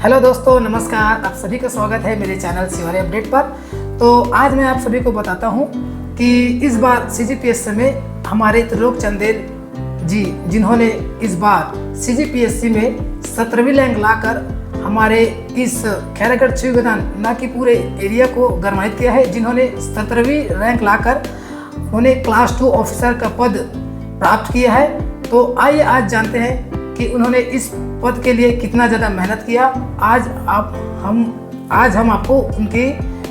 Hello दोस्तों, नमस्कार। आप सभी का स्वागत है मेरे चैनल शिवारी अपडेट पर। तो आज मैं आप सभी को बताता हूं कि इस बार CGPSC में हमारे त्रिलोक चंदेल जी, जिन्होंने इस बार CGPSC में 17वीं रैंक लाकर हमारे इस खैरागढ़ छिबगदान न कि पूरे एरिया को गर्मान्वित किया है, जिन्होंने 17वीं रैंक लाकर उन्हें क्लास 2 ऑफिसर का पद प्राप्त किया है। तो आइए आज जानते हैं कि उन्होंने इस पद के लिए कितना ज़्यादा मेहनत किया। आज हम आपको उनकी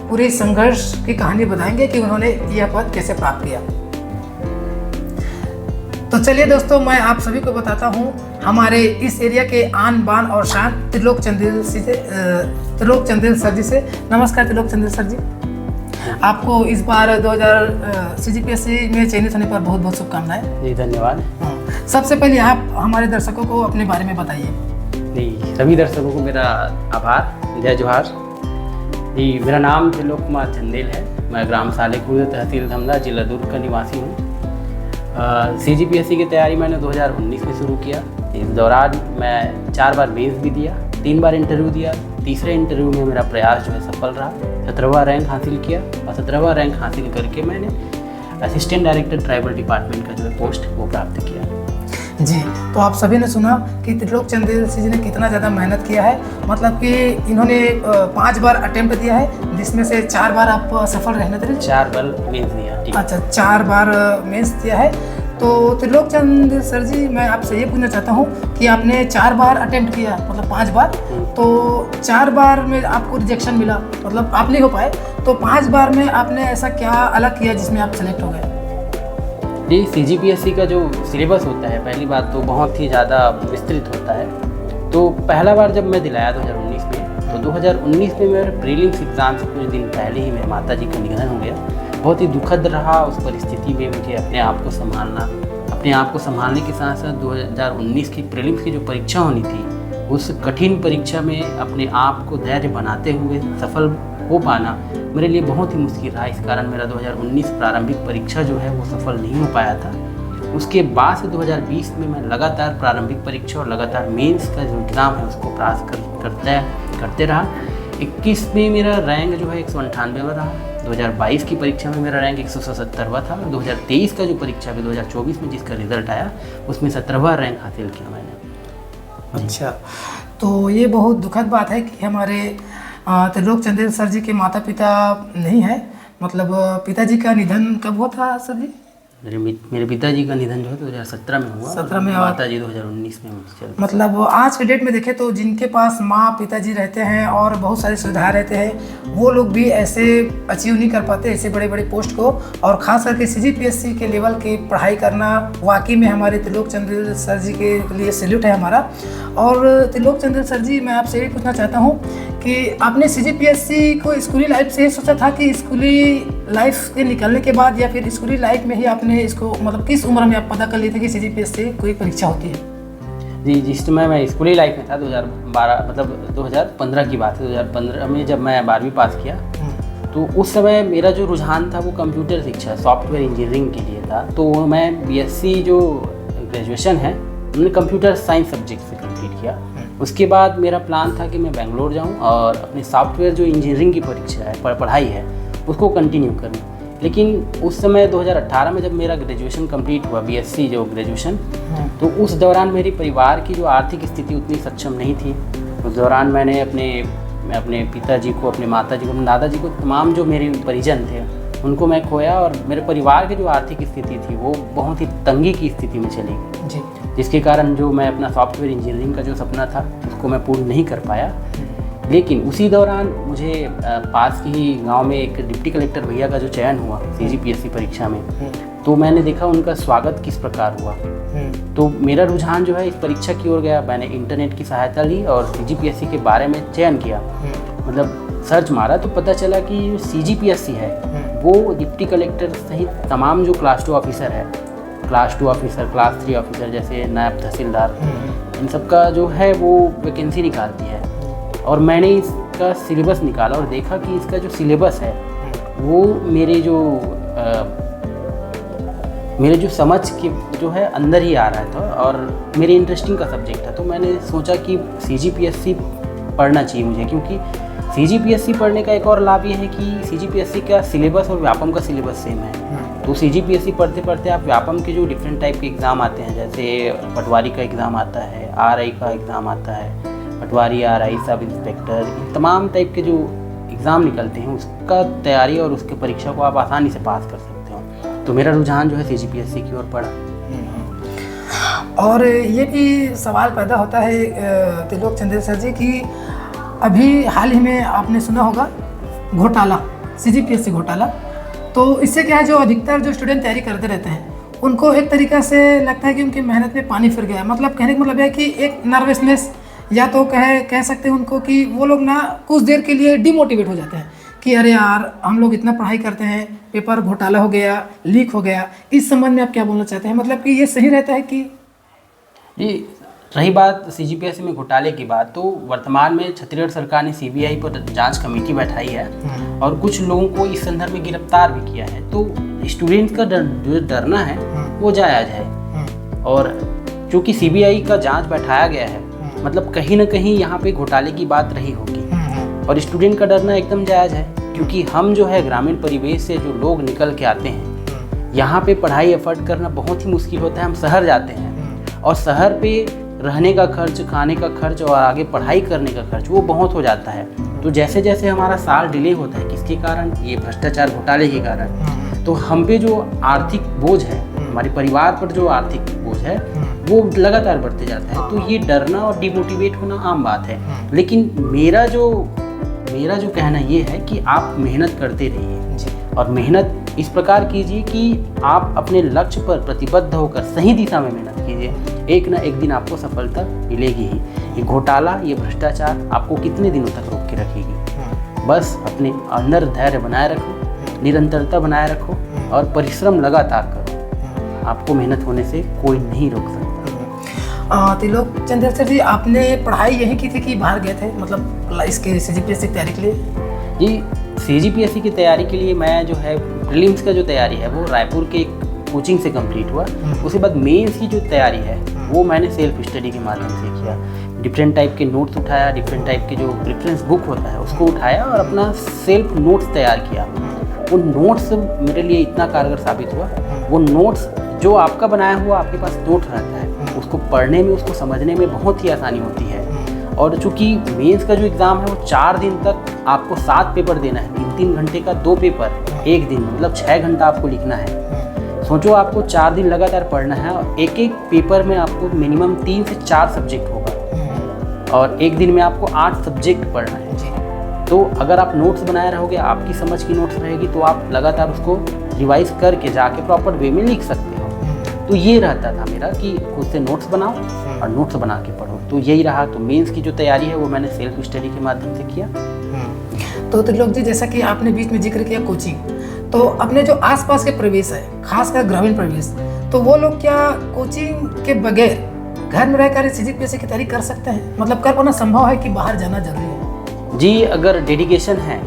पूरी संघर्ष की कहानी बताएंगे कि उन्होंने यह पद कैसे प्राप्त किया। तो चलिए दोस्तों, मैं आप सभी को बताता हूं हमारे इस एरिया के आन बान और शान त्रिलोक चंदेल सर जी से। नमस्कार त्रिलोक चंदेल सर जी, आपको इस बार 2000 CGPSC में चयनित होने पर बहुत बहुत शुभकामनाएं। जी धन्यवाद। सबसे पहले आप हमारे दर्शकों को अपने बारे में बताइए। जी, सभी दर्शकों को मेरा आभार, जय जोहार। जी, मेरा नाम त्रिलोक कुमार चंदेल है। मैं ग्राम सालेखुर्द, तहसील धमदा, जिला दुर्ग का निवासी हूँ। CGPSC की तैयारी मैंने 2019 में शुरू किया। इस दौरान मैं 4 बार मेंस भी दिया, 3 बार इंटरव्यू दिया। तीसरे इंटरव्यू में मेरा प्रयास जो है सफल रहा। 17वां रैंक हासिल किया और 17वां रैंक हासिल करके मैंने असिस्टेंट डायरेक्टर ट्राइबल डिपार्टमेंट का जो है पोस्ट वो प्राप्त किया। जी, तो आप सभी ने सुना कि त्रिलोक चंदेल जी ने कितना ज़्यादा मेहनत किया है। मतलब कि इन्होंने 5 बार अटेम्प्ट दिया है, जिसमें से 4 बार आप सफल रहने थे। 4 बार मेंस दिया। अच्छा, 4 बार मेंस दिया है। तो त्रिलोक चंदेल सर जी, मैं आपसे ये पूछना चाहता हूँ कि आपने 4 बार अटेम्प्ट किया, मतलब 5 बार, तो 4 बार में आपको रिजेक्शन मिला, मतलब आप नहीं हो पाए। तो 5 बार में आपने ऐसा क्या अलग किया जिसमें आप सेलेक्ट हो गए? जी, CGPSC का जो सिलेबस होता है, पहली बात तो बहुत ही ज़्यादा विस्तृत होता है। तो पहला बार जब मैं दिलाया 2019 में, तो 2019 में मेरे प्रीलिम्स एग्ज़ाम से कुछ दिन पहले ही मेरे माता जी का निधन हो गया। बहुत ही दुखद रहा उस परिस्थिति में मुझे अपने आप को संभालने के साथ साथ 2019 की प्रीलिम्स की जो परीक्षा होनी थी, उस कठिन परीक्षा में अपने आप को धैर्य बनाते हुए सफल हो पाना मेरे लिए बहुत ही मुश्किल रहा। इस कारण मेरा 2019 प्रारंभिक परीक्षा जो है वो सफल नहीं हो पाया था। उसके बाद से 2020 में मैं लगातार प्रारंभिक परीक्षा और लगातार मेंस का जो एग्ज़ाम है उसको पास करते रहा। 21 में मेरा रैंक जो है 198वां रहा। 2022 की परीक्षा में मेरा रैंक 177वां था। 2023 का जो परीक्षा भी 2024 में जिसका रिजल्ट आया, उसमें 17वां रैंक हासिल किया मैंने। अच्छा, तो ये बहुत दुखद बात है कि हमारे त्रिलोक चंदेल सर जी के माता पिता नहीं है। मतलब पिताजी का निधन कब हुआ था सर जी? मेरे पिताजी का निधन जो है 2017 में हुआ। 17 में। माता जी 2019 में चलती। मतलब आज के डेट में देखें तो जिनके पास माँ पिताजी रहते हैं और बहुत सारी सुविधाएं रहते हैं, वो लोग भी ऐसे अचीव नहीं कर पाते ऐसे बड़े बड़े पोस्ट को। और ख़ास करके CGPSC के लेवल की पढ़ाई करना वाकई में हमारे त्रिलोक चंदेल सर जी के लिए सैल्यूट है हमारा। और त्रिलोक चंदेल सर जी, मैं आपसे ये पूछना चाहता हूँ कि आपने CGPSC को स्कूली लाइफ से ही सोचा था कि स्कूली लाइफ के निकलने के बाद, या फिर स्कूली लाइफ में ही आपने इसको, मतलब किस उम्र में आप पता कर लिए थे कि CGPSC कोई परीक्षा होती है? जी, जिस समय मैं स्कूली लाइफ में था 2012, मतलब 2015 की बात है। 2015 में जब मैं 12वीं पास किया, तो उस समय मेरा जो रुझान था वो कंप्यूटर शिक्षा, सॉफ्टवेयर इंजीनियरिंग के लिए था। तो मैं BSc जो ग्रेजुएशन है मैंने कंप्यूटर साइंस सब्जेक्ट से कंप्लीट किया। उसके बाद मेरा प्लान था कि मैं बेंगलोर जाऊं और अपने सॉफ्टवेयर जो इंजीनियरिंग की परीक्षा है, पढ़ाई है, उसको कंटिन्यू करूं। लेकिन उस समय 2018 में जब मेरा ग्रेजुएशन कंप्लीट हुआ, BSc जो ग्रेजुएशन, तो उस दौरान मेरी परिवार की जो आर्थिक स्थिति उतनी सक्षम नहीं थी। उस दौरान मैंने अपने पिताजी को, अपने माता जी को, अपने दादाजी को, तमाम जो मेरे परिजन थे उनको मैं खोया। और मेरे परिवार की जो आर्थिक स्थिति थी वो बहुत ही तंगी की स्थिति में चली गई, जिसके कारण जो मैं अपना सॉफ्टवेयर इंजीनियरिंग का जो सपना था उसको मैं पूर्ण नहीं कर पाया। लेकिन उसी दौरान मुझे पास के ही गांव में एक डिप्टी कलेक्टर भैया का जो चयन हुआ CGPSC परीक्षा में, तो मैंने देखा उनका स्वागत किस प्रकार हुआ। तो मेरा रुझान जो है इस परीक्षा की ओर गया। मैंने इंटरनेट की सहायता ली और CGPSC के बारे में चयन किया। मतलब सर्च मारा तो पता चला कि CGPSC है वो डिप्टी कलेक्टर सहित तमाम जो क्लास 2 ऑफिसर है, क्लास 2 ऑफिसर, क्लास 3 ऑफिसर, जैसे नायब तहसीलदार, इन सबका जो है वो वैकेंसी निकालती है। और मैंने इसका सिलेबस निकाला और देखा कि इसका जो सिलेबस है वो मेरे जो समझ के जो है अंदर ही आ रहा था और मेरे इंटरेस्टिंग का सब्जेक्ट था। तो मैंने सोचा कि CGPSC पढ़ना चाहिए मुझे, क्योंकि CGPSC पढ़ने का एक और लाभ ये है कि CGPSC का सिलेबस और व्यापम का सिलेबस सेम है। तो CGPSC पढ़ते पढ़ते आप व्यापम के जो डिफरेंट टाइप के एग्ज़ाम आते हैं, जैसे पटवारी का एग्ज़ाम आता है, RI का एग्ज़ाम आता है, पटवारी RI सब इंस्पेक्टर, तमाम टाइप के जो एग्ज़ाम निकलते हैं उसका तैयारी और उसके परीक्षा को आप आसानी से पास कर सकते हो। तो मेरा रुझान जो है CGPSC की ओर पड़ा। और ये भी सवाल पैदा होता है त्रिलोक चंदेल सर जी कि अभी हाल ही में आपने सुना होगा घोटाला, CGPSC घोटाला। तो इससे क्या है, जो अधिकतर जो स्टूडेंट तैयारी करते रहते हैं उनको एक तरीक़ा से लगता है कि उनकी मेहनत में पानी फिर गया। मतलब कहने का मतलब है कि एक नर्वसनेस, या तो कह सकते हैं उनको कि वो लोग ना कुछ देर के लिए डिमोटिवेट हो जाते हैं कि अरे यार हम लोग इतना पढ़ाई करते हैं, पेपर घोटाला हो गया, लीक हो गया। इस संबंध में आप क्या बोलना चाहते हैं? मतलब कि ये सही रहता है कि जी, रही बात CGPSC में घोटाले की बात, तो वर्तमान में छत्तीसगढ़ सरकार ने CBI पर जांच कमेटी बैठाई है और कुछ लोगों को इस संदर्भ में गिरफ्तार भी किया है। तो स्टूडेंट्स का जो डरना है वो जायज़ है। और चूँकि CBI का जांच बैठाया गया है, मतलब कहीं ना कहीं यहाँ पे घोटाले की बात रही होगी और स्टूडेंट का डरना एकदम जायज़ है, क्योंकि हम जो है ग्रामीण परिवेश से जो लोग निकल के आते हैं, यहाँ पे पढ़ाई एफर्ट करना बहुत ही मुश्किल होता है। हम शहर जाते हैं और शहर पे रहने का खर्च, खाने का खर्च और आगे पढ़ाई करने का खर्च वो बहुत हो जाता है। तो जैसे जैसे हमारा साल डिले होता है, किसके कारण? ये भ्रष्टाचार घोटाले के कारण। तो हम पे जो आर्थिक बोझ है, हमारे परिवार पर जो आर्थिक बोझ है वो लगातार बढ़ते जाता है। तो ये डरना और डिमोटिवेट होना आम बात है। लेकिन मेरा जो कहना ये है कि आप मेहनत करते रहिए और मेहनत इस प्रकार कीजिए कि आप अपने लक्ष्य पर प्रतिबद्ध होकर सही दिशा में मेहनत कीजिए। एक ना एक दिन आपको सफलता मिलेगी ही। ये घोटाला, ये भ्रष्टाचार आपको कितने दिनों तक रोक के रखेगी? बस अपने अंदर धैर्य बनाए रखो, निरंतरता बनाए रखो और परिश्रम लगातार करो। आपको मेहनत होने से कोई नहीं रोक सकता। त्रिलोक चंदेल सर जी, आपने पढ़ाई यहीं की थी कि बाहर गए थे, मतलब इसके CGPSC की तैयारी के लिए? जी, CGPSC की तैयारी के लिए मैं जो है प्रीलिम्स का जो तैयारी है वो रायपुर के एक कोचिंग से कंप्लीट हुआ। उसके बाद मेंस की जो तैयारी है वो मैंने सेल्फ स्टडी के माध्यम से किया। डिफरेंट टाइप के नोट्स उठाया, डिफरेंट टाइप के जो रेफरेंस बुक होता है उसको उठाया और अपना सेल्फ नोट्स तैयार किया। वो नोट्स मेरे लिए इतना कारगर साबित हुआ। वो नोट्स जो आपका बनाया हुआ आपके पास नोट रहता है, उसको पढ़ने में, उसको समझने में बहुत ही आसानी होती है। और चूँकि मेंस का जो एग्ज़ाम है वो 4 दिन तक आपको 7 पेपर देना है, 3-3 घंटे का 2 पेपर एक दिन, मतलब 6 घंटा आपको लिखना है। सोचो, आपको 4 दिन लगातार पढ़ना है और एक एक पेपर में आपको मिनिमम 3 से 4 सब्जेक्ट होगा और एक दिन में आपको 8 सब्जेक्ट पढ़ना है। तो अगर आप नोट्स बनाए रहोगे, आपकी समझ की नोट्स रहेगी, तो आप लगातार उसको रिवाइज करके जाके प्रॉपर वे में लिख सकते हो। तो ये रहता था मेरा कि खुद से नोट्स बनाओ और नोट्स बना के पढ़ो। तो यही रहा। तो मेंस की जो तैयारी है वो मैंने सेल्फ स्टडी के माध्यम से किया। तो त्रिलोक जी, जैसा कि आपने बीच में जिक्र किया कोचिंग, तो अपने जो आसपास के परिवेश है, खासकर ग्रामीण परिवेश, तो वो लोग क्या कोचिंग के बगैर घर में रहकर CGPSC की तैयारी कर सकते हैं? मतलब कर पाना संभव है कि बाहर जाना जरूरी है? जी, अगर डेडिकेशन है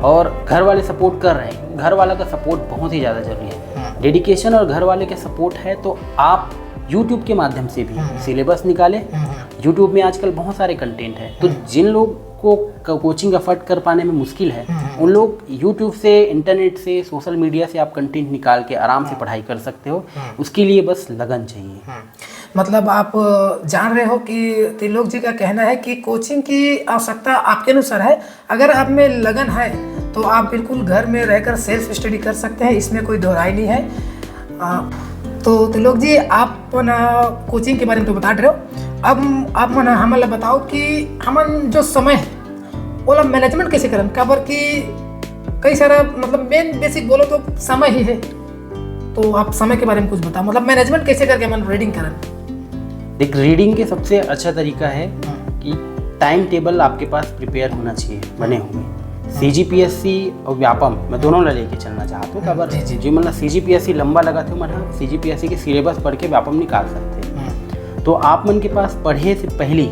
और घर वाले सपोर्ट कर रहे हैं, घर वाला का सपोर्ट बहुत ही ज़्यादा जरूरी है। डेडिकेशन और घर वाले के सपोर्ट है तो आप YouTube के माध्यम से भी सिलेबस निकालें। YouTube में आजकल बहुत सारे कंटेंट है। तो जिन लोग को कोचिंग अफोर्ड कर पाने में मुश्किल है, उन लोग YouTube से, इंटरनेट से, सोशल मीडिया से आप कंटेंट निकाल के आराम से पढ़ाई कर सकते हो। उसके लिए बस लगन चाहिए। मतलब आप जान रहे हो कि त्रिलोक जी का कहना है कि कोचिंग की आवश्यकता आपके अनुसार है। अगर आप में लगन है तो आप बिल्कुल घर में रहकर सेल्फ स्टडी कर सकते हैं, इसमें कोई दोहराई नहीं है। तो त्रिलोक जी, आप कोचिंग के बारे में तो बता रहे हो, अब आप हमें बताओ कि हम जो समय है वो मैनेजमेंट कैसे करें? काबर कि कई सारा, मतलब मेन बेसिक बोलो तो समय ही है। तो आप समय के बारे में कुछ बताओ, मतलब मैनेजमेंट कैसे करके हम रीडिंग करें? देख, रीडिंग के सबसे अच्छा तरीका है कि टाइम टेबल आपके पास प्रिपेयर होना चाहिए, बने हुए। CGPSC और व्यापम मैं दोनों लेके चलना चाहता हूँ। काबर जी, मतलब CGPSC लंबा लगा थे, मतलब CGPSC के सिलेबस पढ़ के व्यापम निकाल सकते हैं। तो आप मन के पास पढ़े से पहले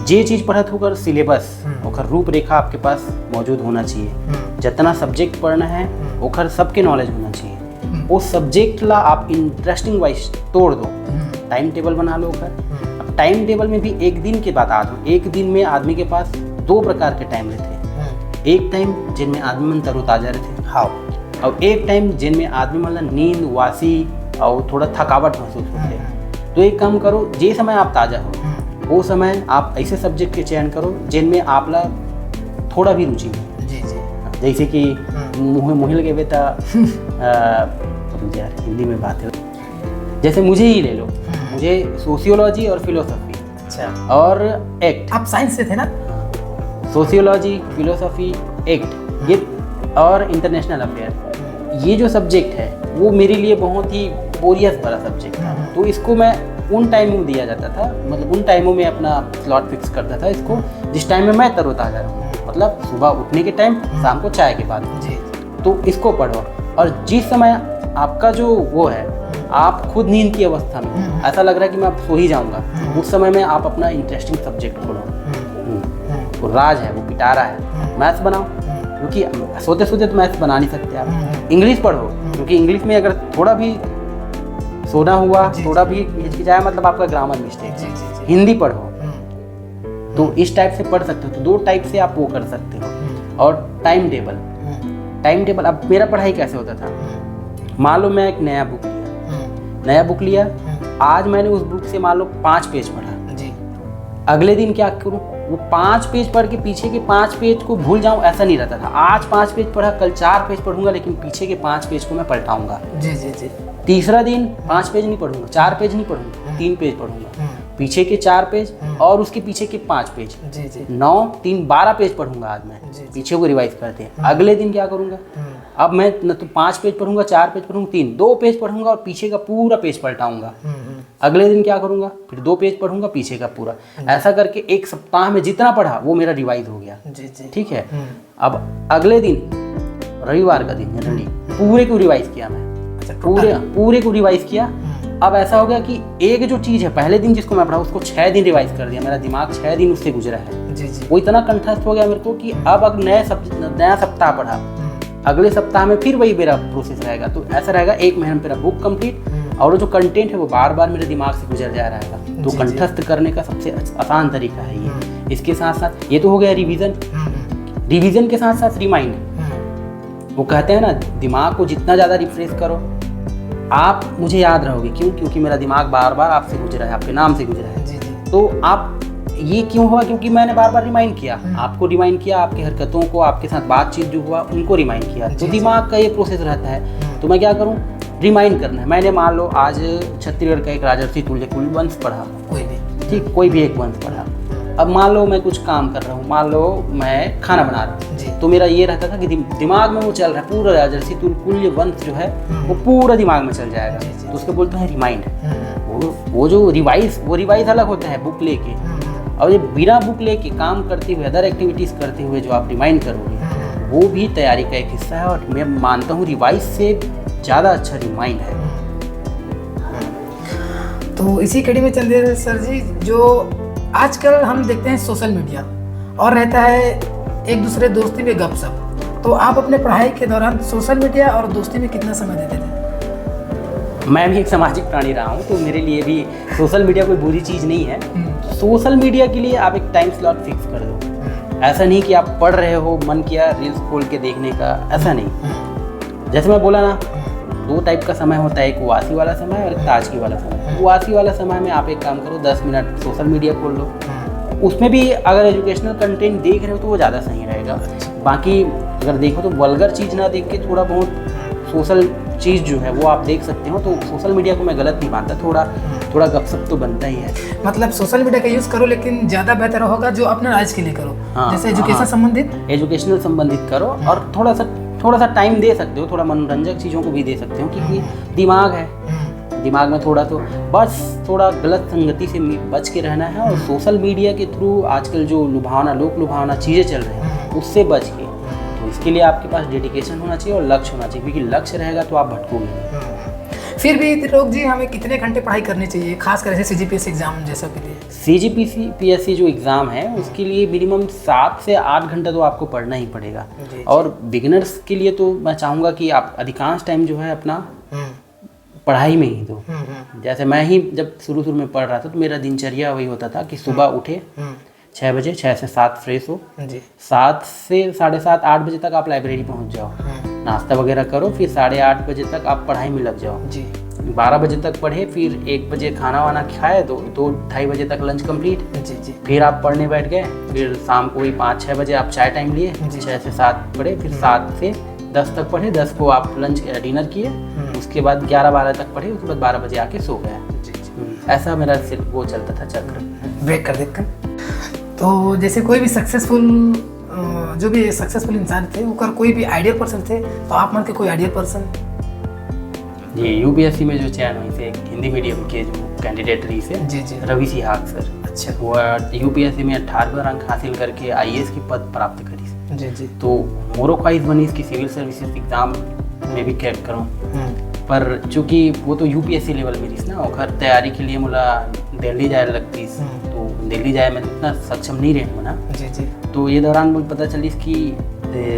जे चीज़ पढ़त होकर सिलेबस ओकर रूपरेखा आपके पास मौजूद होना चाहिए। जितना सब्जेक्ट पढ़ना है ओकर सबके नॉलेज होना चाहिए। वो सब्जेक्ट ला आप इंटरेस्टिंग वाइज तोड़ दो, टाइम टेबल बना लो ओकर। अब टाइम टेबल में भी एक दिन की बात आज एक दिन में आदमी के पास 2 प्रकार के टाइम रहते हैं। एक टाइम जिनमें आदमी मन तरोताजा रहते हैं, और एक टाइम जिनमें आदमी मतलब नींद वासी और थोड़ा थकावट महसूस होते हैं। तो एक काम करो, जे समय आप ताज़ा हो वो समय आप ऐसे सब्जेक्ट के चयन करो जिनमें आपला थोड़ा भी रुचि हो। जी जी। जैसे कि मुहे लगे बेटा यार हिंदी में बात है, जैसे मुझे ही ले लो, मुझे सोशियोलॉजी और फिलोसफी, अच्छा, और एक्ट, आप साइंस से थे ना? सोशियोलॉजी, फिलोसफी, एक्ट, ये और इंटरनेशनल अफेयर, ये जो सब्जेक्ट है वो मेरे लिए बहुत ही बोरियस भरा सब्जेक्ट था। तो इसको मैं उन टाइमों में दिया जाता था, मतलब उन टाइमों में अपना स्लॉट फिक्स करता था इसको जिस टाइम में मैं तरोताजा रहूँ, मतलब सुबह उठने के टाइम, शाम को चाय के बाद जी। तो इसको पढ़ो। और जिस समय आपका जो वो है, आप खुद नींद की अवस्था में ऐसा लग रहा है कि मैं अब सो ही जाऊंगा, उस समय में आप अपना इंटरेस्टिंग सब्जेक्ट खोलो। वो राज है, वो पिटारा है, मैथ्स बनाओ, क्योंकि सोते सोते तो मैथ्स बना नहीं सकते आप। इंग्लिश पढ़ो, क्योंकि इंग्लिश में अगर थोड़ा भी सोना हुआ, थोड़ा भी हिचकिचाया, मतलब आपका ग्रामर मिस्टेक। हिंदी पढ़ो, तो इस टाइप से पढ़ सकते हो। तो 2 टाइप से आप वो कर सकते हो। और टाइम टेबल, अब मेरा पढ़ाई कैसे होता था, मान लो मैं एक नया बुक लिया, आज मैंने उस बुक से मान लो 5 पेज पढ़ा जी। अगले दिन क्या करूँ, वो 5 पेज पढ़ के पीछे के 5 पेज को भूल जाऊँ, ऐसा नहीं रहता था। आज 5 पेज पढ़ा, कल 4 पेज पढ़ूंगा, लेकिन पीछे के 5 पेज को मैं पलटाऊंगा। जी जी जी। तीसरा दिन 5 पेज नहीं पढ़ूंगा, 4 पेज नहीं पढ़ूंगा, 3 पेज पढ़ूंगा, पीछे के 4 पेज और उसके पीछे के 5 पेज, 9, 3, 12 पेज पढ़ूंगा आज मैं, पीछे को रिवाइज करते हैं। अगले दिन क्या करूंगा, अब मैं न तो 5 पेज पढ़ूंगा, 4 पेज पढ़ूंगा, 2 पेज पढ़ूंगा और पीछे का पूरा पेज पलटाऊंगा। अगले दिन क्या करूंगा, फिर 2 पेज पढ़ूंगा, पीछे का पूरा। ऐसा करके एक सप्ताह में जितना पढ़ा वो मेरा रिवाइज हो गया। ठीक है। अब अगले दिन रविवार का दिन जनरली पूरे को रिवाइज किया मैं, पूरे को रिवाइज किया। अब ऐसा हो गया कि एक जो चीज़ है पहले दिन जिसको मैं पढ़ा उसको 6 दिन रिवाइज कर दिया। मेरा दिमाग 6 दिन उससे गुजरा है। जी जी। वो इतना कंठस्थ हो गया मेरे को कि अब अगर नया सप्ताह पढ़ा, अगले सप्ताह में फिर वही मेरा प्रोसेस रहेगा। तो ऐसा रहेगा 1 महीने में मेरा बुक कंप्लीट, और जो कंटेंट है वो बार बार मेरे दिमाग से गुजर जा रहेगा। तो कंठस्थ करने का सबसे आसान तरीका है ये। इसके साथ साथ ये तो हो गया रिवीजन के साथ साथ रिमाइंड। वो कहते हैं ना, दिमाग को जितना ज़्यादा रिफ्रेश करो आप मुझे याद रहोगे। क्यों? क्योंकि मेरा दिमाग बार बार आपसे गुजरा है, आपके नाम से गुजरा है। तो आप ये क्यों हुआ? क्योंकि मैंने बार बार रिमाइंड किया, आपको रिमाइंड किया, आपकी हरकतों को, आपके साथ बातचीत जो हुआ उनको रिमाइंड किया। तो दिमाग का ये प्रोसेस रहता है। तो मैं क्या करूँ, रिमाइंड करना है। मैंने मान लो आज छत्तीसगढ़ का एक राजर्षि तुल्य वंश पढ़ा, कोई भी एक वंश पढ़ा। अब मान लो मैं कुछ काम कर रहा हूँ, मान लो मैं खाना बना रहा हूँ, तो मेरा ये रहता था कि दिमाग में वो चल रहा है, पूरा राजर्षि तुल्य वंश जो है वो पूरा दिमाग में चल जाएगा। तो उसको बोलते हैं रिमाइंड। वो जो रिवाइज अलग होता है बुक लेके, और ये बिना बुक लेके काम करते हुए, अदर एक्टिविटीज़ करते हुए जो आप रिमाइंड करोगे वो भी तैयारी का एक हिस्सा है। और मैं मानता हूँ रिवाइज से ज़्यादा अच्छा रिमाइंड है। तो इसी कड़ी में चंदेल सर जी, जो आजकल हम देखते हैं सोशल मीडिया और रहता है एक दूसरे दोस्ती में गपशप, तो आप अपने पढ़ाई के दौरान सोशल मीडिया और दोस्ती में कितना समय देते थे? मैं भी एक सामाजिक प्राणी रहा हूँ, तो मेरे लिए भी सोशल मीडिया कोई बुरी चीज़ नहीं है। सोशल मीडिया के लिए आप एक टाइम स्लॉट फिक्स कर दो। ऐसा नहीं कि आप पढ़ रहे हो, मन किया रील्स खोल के देखने का, ऐसा नहीं। जैसे मैं बोला ना, 2 टाइप का समय होता है, एक वासी वाला समय और एक ताजगी वाला समय। वासी वाला समय में आप एक काम करो, 10 मिनट सोशल मीडिया खोल लो। उसमें भी अगर एजुकेशनल कंटेंट देख रहे हो तो वो ज़्यादा सही रहेगा। बाकी अगर देखो तो वल्गर चीज़ ना देख के थोड़ा बहुत सोशल चीज़ जो है वो आप देख सकते हो। तो सोशल मीडिया को मैं गलत नहीं मानता, थोड़ा गपशप तो बनता ही है। मतलब सोशल मीडिया का यूज़ करो, लेकिन ज़्यादा बेहतर होगा जो अपने राज्य के लिए करो। जैसे एजुकेशनल संबंधित करो, और थोड़ा सा टाइम दे सकते हो, थोड़ा मनोरंजक चीज़ों को भी दे सकते हो, क्योंकि दिमाग है, दिमाग में थोड़ा गलत संगति से बच के रहना है। और सोशल मीडिया के थ्रू आजकल जो लोक लुभावना चीज़ें चल रही हैं उससे बच के, तो इसके लिए आपके पास डेडिकेशन होना चाहिए और लक्ष्य होना चाहिए, क्योंकि लक्ष्य रहेगा तो आप भटकोगे। फिर भी त्रिलोक जी, हमें कितने घंटे पढ़ाई करनी चाहिए, खासकर ऐसे CGPSC एग्जाम जैसा के लिए? CGPSC जो एग्ज़ाम है उसके लिए मिनिमम 7 से 8 घंटा तो आपको पढ़ना ही पड़ेगा। और बिगिनर्स के लिए तो मैं चाहूँगा कि आप अधिकांश टाइम जो है अपना पढ़ाई में ही तो जैसे मैं ही जब शुरू में पढ़ रहा था तो मेरा दिनचर्या वही होता था कि सुबह उठे 6 बजे, 6 से 7 फ्रेश हो, 7 से 7:30 8 बजे तक आप लाइब्रेरी पहुंच जाओ, नाश्ता वगैरह करो, फिर 8:30 बजे तक आप पढ़ाई में लग जाओ जी। 12 बजे तक पढ़े, फिर 1 बजे खाना वाना खाए, 2-2:30 बजे तक लंच कंप्लीट जी जी। फिर आप पढ़ने बैठ गए, फिर शाम को वही 5-6 बजे आप चाय टाइम लिए, 6 से 7 पढ़े, फिर 7 से 10 तक पढ़े, 10 को आप लंच डिनर किए, उसके बाद 11-12 तक पढ़े, उसके बाद 12 बजे आके सो गए। ऐसा मेरा सिर्फ वो चलता था चक्र। ब्रेक कर देख कर तो जैसे कोई भी सक्सेसफुल जो भी सक्सेसफुल इंसान थे वो कोई भी आइडियल पर्सन थे, तो आप मन के कोई आइडियल पर्सन? जी, यूपीएससी में जो चयन हुई थे हिंदी मीडियम के जो कैंडिडेट रही से जी जी रवि सिहाग सर। अच्छा। वो यूपीएससी में 18वें रैंक हासिल करके आईएएस की पद प्राप्त करी जी जी। तो मोरो ख्वाहिश बनी इसकी सिविल सर्विसेज एग्जाम में भी क्रैक करूँ, पर चूँकि वो तो यूपीएससी लेवल में रही ना, और तैयारी के लिए मुला दिल्ली जाए लगती, तो दिल्ली जाए में तो उतना सक्षम नहीं रहे ना जी जी। तो ये दौरान मुझे पता चली इसकी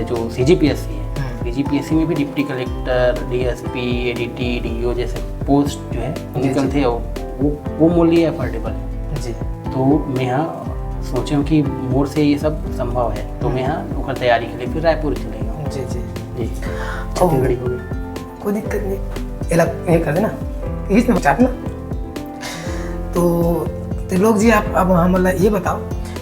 जो सीजीपीएससी है, सीजीपीएससी में भी deputy collector, DSP, ADT, DO जैसे पोस्ट जो है निकल थे, वो मूल्य अफोर्डेबल है जी। तो मैं यहाँ सोचे हूँ कि मोर से ये सब संभव है, तो मैं यहाँ होकर तैयारी के लिए फिर रायपुर चले गया जी जी जी। छत्तीसगढ़ी हो गई, कोई दिक्कत नहीं, अलग ये कर देना, इसमें चाटना। तो लोग जी आप अब हम मतलब ये बताओ,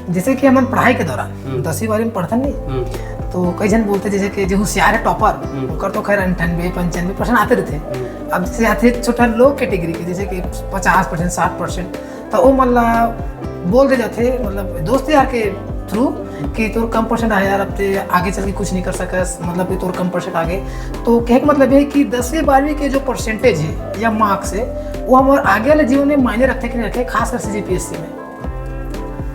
जैसे कि हम पढ़ाई के दौरान 10वीं 12वीं में पढ़ते नहीं, तो कई जन बोलते जैसे कि जो होशियार है टॉपर उनका तो खैर 98-95% आते रहते। अब जैसे आते छोटा लो कैटेगरी के जैसे कि 50% 60%, तो वो मतलब बोल दे जाते मतलब दोस्त यार के थ्रू कि तोर कम परसेंट आया यार, अब ते आगे चल के कुछ नहीं कर सकस, मतलब कि तोर कम परसेंट आगे। तो कहने का मतलब है कि 10वीं 12वीं के जो परसेंटेज है या मार्क्स है वो हमारे आगे वाले जीवन में मायने रखते कि नहीं रखे, खासकर सीजीपीएससी में।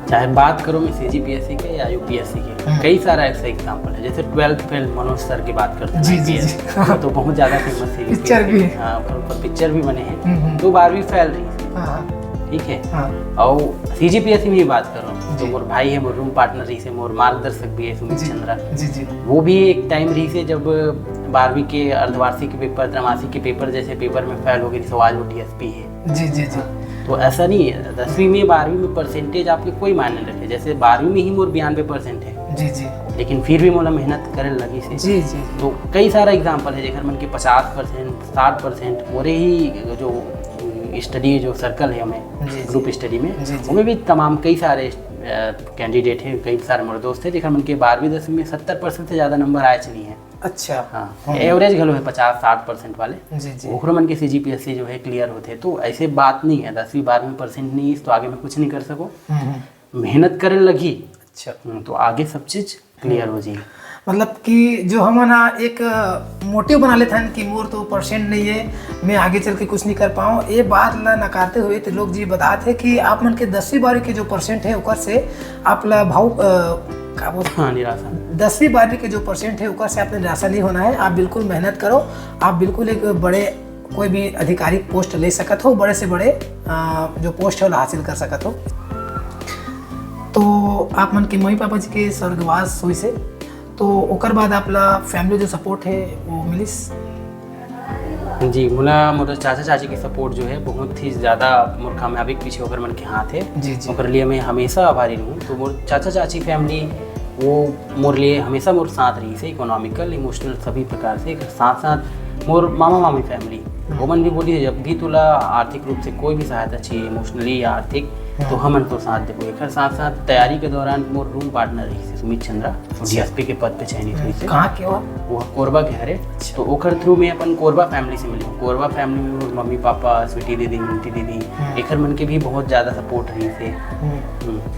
चाहे बात करो मैं सीजीपीएससी के या यूपीएससी के, कई सारा ऐसा एग्जाम्पल है। जैसे 12th फेल मनोज सर की बात करते हैं जी जी जी। तो बहुत ज़्यादा फेमस है, पिक्चर भी, हाँ ऊपर पिक्चर भी बने हैं। तो 12वीं फेल रही, ठीक है। और सीजीपीएससी में ही बात करो तो मोर भाई है, मोर रूम पार्टनर रही से, मोर मार्गदर्शक भी है सुमित चंद्रा जी जी। वो भी एक टाइम रही से जब 12वीं के अर्धवार्षिक के पेपर, त्रैमासिक के पेपर जैसे पेपर में फेल हो गई, तो आज वो डीएसपी है जी जी जी। तो ऐसा नहीं है 10वीं में 12वीं में परसेंटेज आपके कोई मायने नहीं रखे। जैसे 12वीं में ही मोर 92% है जी जी, लेकिन फिर भी मोला मेहनत करे लगी से जी जी। तो कई सारा एग्जाम्पल है जेकर मन के 50% 60% मोरे ही जो स्टडी जो सर्कल है हमें ग्रुप स्टडी में, उनमें भी तमाम कई सारे कैंडिडेट हैं, कई सारे मोरे दोस्त हैं जेकर मन के 12वीं 10वीं में 70% से ज़्यादा नंबर आए चली हैं। अच्छा हाँ, एवरेज घलो है 50-60% वाले जी जी। ओखरो मन के सीजीपीएससी जो है क्लियर होते, तो ऐसे बात नहीं है 10वीं 12वीं परसेंट नहीं तो आगे में कुछ नहीं कर सको, मेहनत करे लगी अच्छा तो आगे सब चीज़ क्लियर हो जाएगी। मतलब कि जो हम ना एक मोटिव बना लेते हैं कि मोर तो परसेंट नहीं है, मैं आगे चल के कुछ नहीं कर पाऊँ, ये बात ला नकारते हुए तो लोग जी बताते कि आप मन के 10वीं 12वीं के जो परसेंट है उकर से आप ला भाव का बोल निराशा 10वीं 12वीं के जो परसेंट है उकर से आपने निराशा नहीं होना है। आप बिल्कुल मेहनत करो, आप बिल्कुल एक बड़े कोई भी आधिकारिक पोस्ट ले सकत हो, बड़े से बड़े जो पोस्ट है वो हासिल कर सकत हो। तो आप मन के मम्मी पापा जी के स्वर्गवास हुई से, तो ओकर बाद आपला फैमिली जो सपोर्ट है वो मिलिस जी। मुला मोर चाचा चाची की सपोर्ट जो है बहुत ही ज़्यादा मोर कामयाबी के पीछे ओकर मन के हाथ है जी जी। ओकर लिए मैं हमेशा आभारी रहूँ। तो मोर चाचा चाची फैमिली वो मोर लिए हमेशा मोर साथ रही से, इकोनॉमिकल इमोशनल सभी प्रकार से। साथ साथ मोर मामा मामी फैमिली वो मन भी बोली जब भी तुला आर्थिक रूप से कोई भी सहायता चाहिए, इमोशनली या आर्थिक, तो हम तो साथ देबो। एक साथ साथ तैयारी के दौरान मोर रूम पार्टनर रही से सुमित चंद्रा, डीएसपी के पद पे चयनित हुई से। कहाँ के वो कोरबा के हरे। तो ओकर थ्रू में अपन कोरबा फैमिली से मिली। कोरबा फैमिली में मोर मम्मी पापा, स्वीटी दीदी, मिंटी दीदी, एकर मन के भी बहुत ज़्यादा सपोर्ट रही से।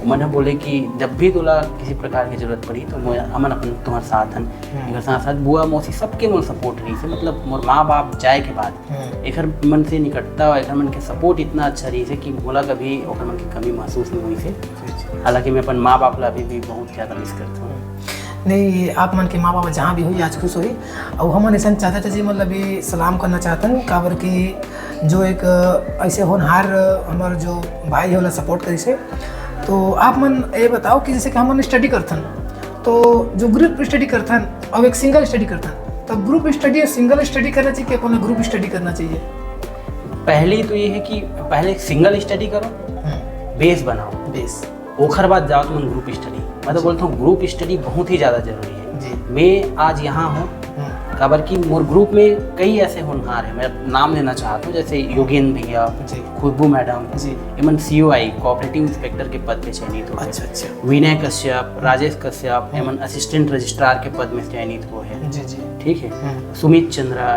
मन बोले कि जब भी तुला किसी प्रकार की जरूरत पड़ी तो हमन अपन तुम्हारे साथ हन। एक साथ साथ बुआ मौसी सबके मोर सपोर्ट रही से, मतलब मोर माँ बाप जाए के बाद एक मन से निकटता, एक मन के सपोर्ट इतना अच्छा रही से कि बोला कभी ओकर मन की कमी महसूस नहीं हुई से। हालांकि मैं अपन माँ बाप ला अभी भी बहुत ज़्यादा मिस करता हूँ। नहीं, आप मन के माँ बाप जहाँ भी हुई आज खुश हुई। और हम ऐसा चाचा चाची मतलब भी सलाम करना चाहते हैं काबर कि जो एक ऐसे होनहार हमारे जो भाई है सपोर्ट करी से। तो आप मन ये बताओ कि जैसे कि हम स्टडी करथन, तो जो ग्रुप स्टडी करथन और एक सिंगल स्टडी करथन, तो ग्रुप स्टडी और सिंगल स्टडी करना चाहिए कि अपन ग्रुप स्टडी करना चाहिए? पहली तो ये है कि पहले सिंगल स्टडी करो, बेस बनाओ, बेस ओखर बाद जाओ तुम ग्रुप स्टडी। मैं तो बोलता हूँ ग्रुप स्टडी बहुत ही ज़्यादा जरूरी है। जी। मैं आज यहाँ हूँ खबर की मोर ग्रुप में कई ऐसे होनहार हैं, मैं नाम लेना चाहता हूँ, जैसे योगेंद्र भैया, जी। खुशबू मैडम, जी। एमन COI कोऑपरेटिव इंस्पेक्टर के पद पे चयनित हुए। अच्छा अच्छा। विनय कश्यप, राजेश कश्यप एमन असिस्टेंट रजिस्ट्रार के पद में चयनित हुए हैं। जी जी। ठीक है। सुमित चंद्रा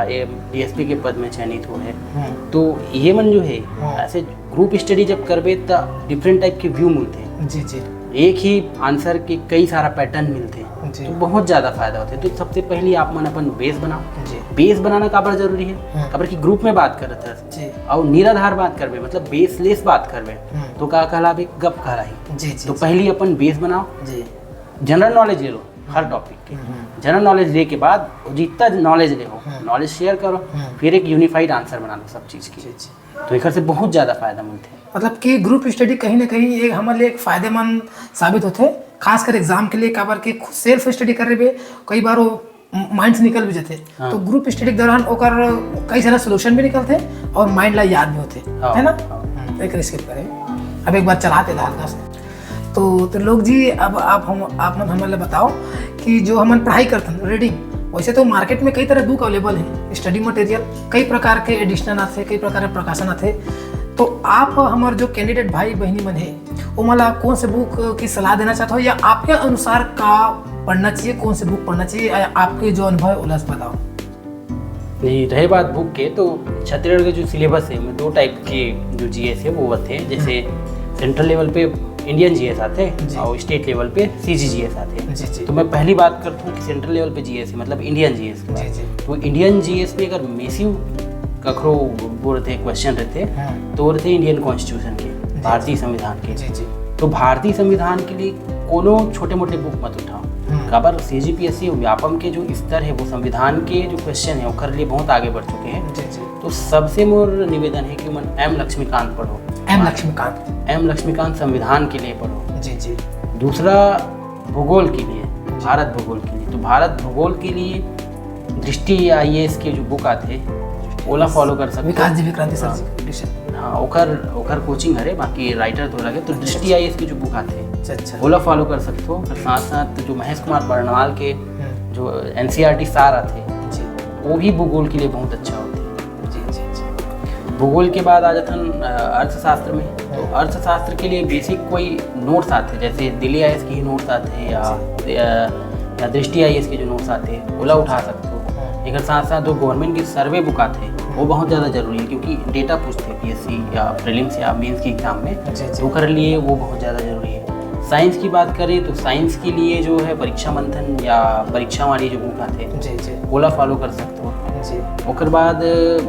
DSP के पद में चयनित हुए हैं। तो ये मन जो है ऐसे ग्रुप स्टडी जब करबे तो डिफरेंट टाइप के व्यू मिलते हैं। जी जी। एक ही आंसर के कई सारा पैटर्न मिलते हैं, जी। तो बहुत ज़्यादा फायदा होता है। तो सबसे पहले आप मन अपन बेस बनाओ। जी। बेस बनाना काबर जरूरी है, काबर की ग्रुप में बात करत है जी। और निराधार बात करबे, मतलब बेसलेस बात करबे तो का कहलाबे, गप कहलाई। जी जी। तो पहले अपन बेस बनाओ, जी। जनरल नॉलेज ले लो हर टॉपिक के। जनरल नॉलेज ले के बाद जितना नॉलेज ले हो, नॉलेज शेयर करो, फिर एक यूनिफाइड आंसर बना लो सब चीज़ की। जी जी। तो एक से बहुत ज़्यादा फायदा मिलते हैं। मतलब कि ग्रुप स्टडी कहीं ना कहीं एक हमारे लिए एक फायदेमंद साबित होते हैं, खासकर एग्जाम के लिए। काबर के खुद सेल्फ स्टडी कर रहे कई बार वो माइंड से निकल भी जाते। हाँ। तो ग्रुप स्टडी के दौरान ओकर कई सारा सोल्यूशन भी निकलते और माइंड ला याद भी होते, हाँ। है ना। एक रिस्क करें, अब एक बार चलाते ला हल्का से। तो लोग जी, अब आप मन हमें बताओ कि जो हम पढ़ाई करते हैं रीडिंग, वैसे तो मार्केट में कई तरह बुक अवेलेबल है, स्टडी मटेरियल कई प्रकार के एडिशनल आते, कई प्रकार के प्रकाशन आते। तो आप हमारे जो कैंडिडेट भाई बहनी मन है वो मला कौन से बुक की सलाह देना चाहते हो, या आपके अनुसार का पढ़ना चाहिए, कौन से बुक पढ़ना चाहिए, आपके जो अनुभव है उल्लास बताओ। नहीं, रहे बात बुक के, तो छत्तीसगढ़ के जो सिलेबस है में 2 टाइप के जो GS है वो होते हैं। जैसे सेंट्रल लेवल पे इंडियन GS आते हैं और स्टेट लेवल पे CG आते हैं। जी जी। तो मैं पहली बात करता हूँ कि सेंट्रल लेवल पे GS है, मतलब इंडियन GS। जी जी। तो इंडियन GS में अगर मेसिव कखरो वो रहते क्वेश्चन रहते तो वो रहते इंडियन कॉन्स्टिट्यूशन के, भारतीय संविधान के। जी जी। तो भारतीय संविधान के लिए कोनो छोटे मोटे बुक मत उठाओ। काबर CGPSC व्यापम के जो स्तर है वो संविधान के जो क्वेश्चन है वो लिए बहुत आगे बढ़ चुके हैं। जी जी। तो सबसे मोर निवेदन है कि मन M लक्ष्मीकांत पढ़ो। M लक्ष्मीकांत संविधान के लिए पढ़ो। जी जी। दूसरा भूगोल के लिए, भारत भूगोल के लिए। तो भारत भूगोल के लिए दृष्टि IAS के जो बुक आते ओला फॉलो कर सकते विकास जी विक्रांति सर जी। हाँ, ओकर कोचिंग हरे, बाकी राइटर तो लगे। तो दृष्टि IAS के जो बुक आते हैं अच्छा। ओला फॉलो कर सकते हो। और साथ साथ जो महेश कुमार बर्णवाल के जो NCERT सार आते जी, वो भी भूगोल के लिए बहुत अच्छा होते हैं। जी जी जी। भूगोल के बाद आ जाता अर्थशास्त्र में। तो अर्थशास्त्र के लिए बेसिक कोई नोट्स आते हैं, जैसे दिल्ली IAS के ही नोट्स आते हैं या दृष्टि IAS के जो नोट्स आते हैं ओला उठा सकते हो। एक साथ साथ जो गवर्नमेंट की सर्वे बुक आते हैं वो बहुत ज़्यादा जरूरी है, क्योंकि डेटा पूछते हैं PSC या प्रीलिम्स या मेंस के एग्जाम में, तो कर लिए वो बहुत ज़्यादा जरूरी है। साइंस की बात करें तो साइंस के लिए जो है परीक्षा मंथन या परीक्षा वाली जो बुक आते हैं जी जी ओला फॉलो कर सकते हो जी। ओकर बाद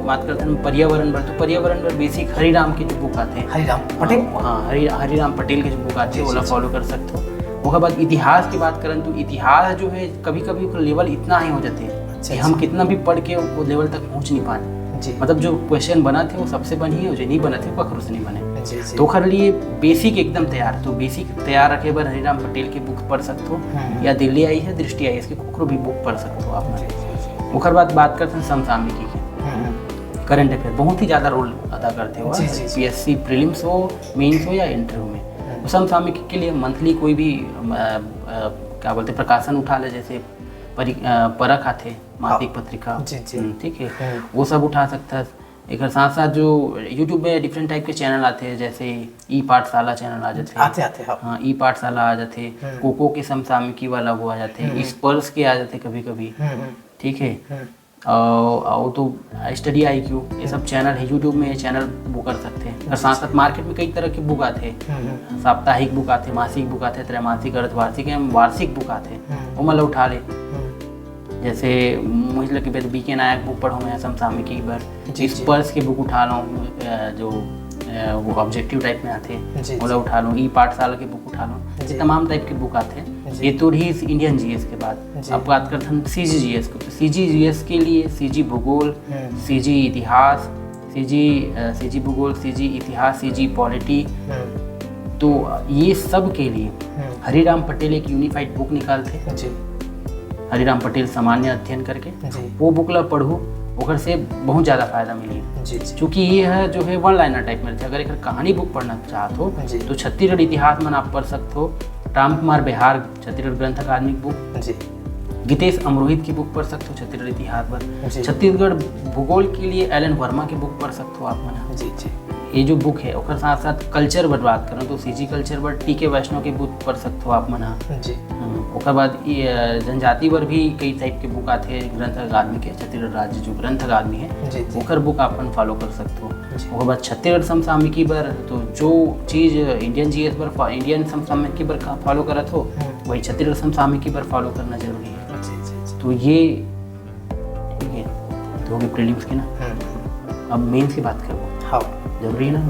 बात करते हैं पर्यावरण पर। तो पर्यावरण पर बेसिक हरिराम के जो बुक आते हैं, हरिराम पटेल, हाँ हरिराम पटेल के जो बुक आते हैं जी, ओला जी, फॉलो कर सकते हो। ओकर बाद इतिहास की बात करें तो इतिहास जो है कभी कभी लेवल इतना ही हो जाते हैं कि हम कितना भी पढ़ के वो लेवल तक पहुँच नहीं पाए। जी। मतलब जो क्वेश्चन बना थे वो सबसे बनी है, जो नहीं बना थे वो कखरों से नहीं बने। जी जी। तो खर लिए बेसिक एकदम तैयार, तो बेसिक तैयार रखे बार हरिराम पटेल की बुक पढ़ सकते हो, या दिल्ली आई है दृष्टि IAS की कखरो भी बुक पढ़ सकते हो आप। ओकर बाद बात करते हैं समसामयिकी के, करंट अफेयर बहुत ही ज़्यादा रोल अदा करते हो PSC प्रीलिम्स हो, मेंस हो या इंटरव्यू में। तो समसामयिकी के लिए मंथली कोई भी क्या बोलते प्रकाशन उठा ले, जैसे परख आते मासिक पत्रिका, ठीक है, वो सब उठा सकता है। एक साथ साथ जो यूट्यूब में डिफरेंट टाइप के चैनल आते हैं, जैसे ई पाठशाला चैनल आ जाते हैं, हाँ ई पाठशाला आ जाते हैं, कोको के समसामयिकी वाला वो आ जाते हैं, स्पर्श के आ जाते हैं कभी कभी, ठीक है। और तो स्टडी IQ ये सब चैनल है यूट्यूब में, ये चैनल वो कर सकते हैं। और साथ साथ मार्केट में कई तरह के बुक आते हैं, साप्ताहिक बुक आते हैं, मासिक बुक आते हैं, त्रैमासिक, अर्धवार्षिक एवं वार्षिक बुक आते हैं, वो मतलब उठा ले। जैसे मुझे लगे BK नायक बुक पढ़ो मैं समसामयिकी पर, स्पर्श के बुक उठा लो जो वो ऑब्जेक्टिव टाइप में आते हैं वो उठा लो, ई पाठशाला के बुक उठा लो, तमाम टाइप के बुक आते हैं। ये तो रही इंडियन GS के बाद। अब बात करते हैं CGGS को। तो CGGS के लिए CG भूगोल, CG इतिहास, CG भूगोल, CG इतिहास, CG पॉलिटी, तो ये सब के लिए हरिराम पटेल एक यूनिफाइड बुक निकालते, हरिराम पटेल सामान्य अध्ययन करके, वो बुक ला पढ़ो। ओकर से बहुत ज़्यादा फायदा मिली। जी जी चूँकि ये है जो है वन लाइनर टाइप में रहते, अगर एक कहानी बुक पढ़ना चाहत हो जी। तो छत्तीसगढ़ इतिहास में आप पढ़ सकते हो। राम कुमार बिहार छत्तीसगढ़ ग्रंथ अकादमिक बुक, जी गीतेश अमरोहित की बुक पढ़ सकते हो छत्तीसगढ़ इतिहास जी। पर। छत्तीसगढ़ भूगोल के लिए एलन वर्मा की बुक पढ़ सकते हो आप मना। जी जी ये जो बुक है और साथ साथ कल्चर पर बात करें तो सीजी कल्चर पर टी के वैष्णव की बुक पढ़ सकते हो आप मना। जी ओकर बाद ये जनजाति पर भी कई टाइप के बुक आते हैं ग्रंथ अकादमी के। छत्तीसगढ़ राज्य जो ग्रंथ अकादमी है जी जी ओकर बुक अपन फॉलो कर सकते हो। जी। ओकर बाद छत्तीसगढ़ समसामयिकी पर तो जो चीज़ इंडियन जीएस पर इंडियन समसामयिकी पर फॉलो करत हो वही छत्तीसगढ़ समसामयिकी पर फॉलो करना जरूरी है। जी जी तो ये ठीक है तो होगी प्रीलिम्स की ना। अब मेंस की बात करो, हाँ जरूरी है ना।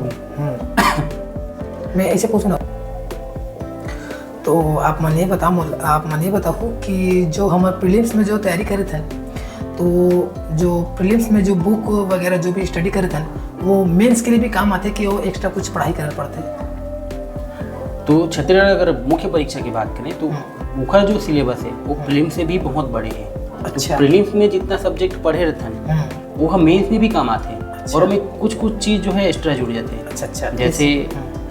मैं ऐसे पूछना तो आप मने बताओ कि जो हमारे प्रीलिम्स में जो तैयारी करे थे तो जो प्रीलिम्स में जो बुक वगैरह जो भी स्टडी करे थे वो मेंस के लिए भी काम आते कि वो एक्स्ट्रा कुछ पढ़ाई करना पड़ते? तो छत्तीसगढ़ अगर मुख्य परीक्षा की बात करें तो उसका जो सिलेबस है वो प्रीलिम्स से भी बहुत बड़े है। अच्छा। तो प्रीलिम्स में जितना सब्जेक्ट पढ़े रहते हैं वो हम मेंस में भी काम आते हैं। अच्छा। और हमें कुछ चीज़ जो है एक्स्ट्रा जुड़ जाते हैं। अच्छा अच्छा जैसे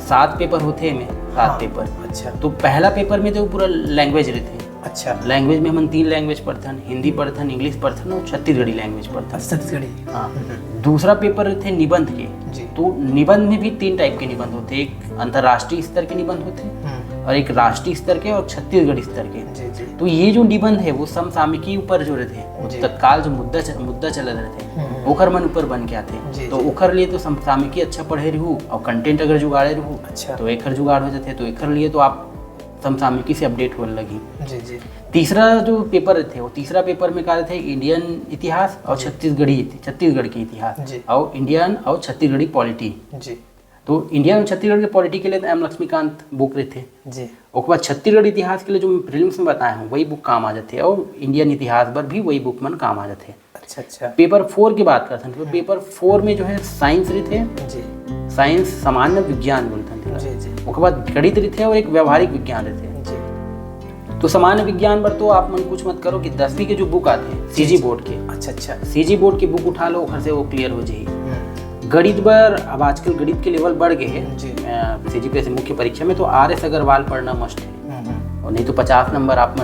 7 पेपर होते हैं में 7 हाँ। पेपर। अच्छा तो पहला पेपर में तो पूरा लैंग्वेज रहते हैं। अच्छा लैंग्वेज में हम 3 लैंग्वेज पढ़ते हैं, हिंदी पढ़ते हैं, इंग्लिश पढ़ते हैं और छत्तीसगढ़ी लैंग्वेज पढ़ते हैं। छत्तीसगढ़ी। हाँ। दूसरा पेपर थे निबंध के। जी। तो निबंध में भी 3 टाइप के निबंध होते हैं, एक अंतर्राष्ट्रीय स्तर के निबंध होते हैं और एक राष्ट्रीय स्तर के और छत्तीसगढ़ी स्तर के। जी जी तो ये जो निबंध है वो समसामयिकी ऊपर जो रहते हैं जी। तत्काल जो मुद्दा चल रहते हैं ओखर मन ऊपर बन के आते जी, हैं। तो जी। ओखर लिए तो समसामयिकी अच्छा पढ़े रहू और कंटेंट अगर जुगाड़े रहू अच्छा। तो एकर जुगाड़ हो जाते हैं। तो एकर लिए तो आप समसामयिकी से अपडेट होने लगी। जी जी तीसरा जो पेपर थे वो तीसरा पेपर में क्या थे इंडियन इतिहास और छत्तीसगढ़ की इतिहास जी। और इंडियन और छत्तीसगढ़ी पॉलिटी। जी तो इंडियन और छत्तीसगढ़ के पॉलिटी के लिए एम लक्ष्मीकांत बुक रहे थे। जी उसके बाद छत्तीसगढ़ इतिहास के लिए जो मैं प्रीलिम्स में बताया हूँ वही बुक काम आ जाते हैं और इंडियन इतिहास पर भी वही बुक मन काम आ जाते हैं। अच्छा अच्छा पेपर 4 की बात करते हैं तो पेपर 4 में जो है साइंस रहते हैं, जी साइंस सामान्य विज्ञान बोलते हैं। जी जी उसके बाद गणित रहते हैं और एक व्यवहारिक विज्ञान रहते हैं। जी तो सामान्य विज्ञान पर तो आप मन कुछ मत करो कि 10वीं के जो बुक आते हैं सीजी बोर्ड के, अच्छा अच्छा सीजी बोर्ड की बुक उठा लो घर से वो क्लियर हो जाएगी। गणित पर अब आजकल गणित के लेवल बढ़ गए हैं। जी। सीजीपीएससी मुख्य परीक्षा में तो RS अग्रवाल पढ़ना मस्ट है और नहीं तो 50 नंबर आप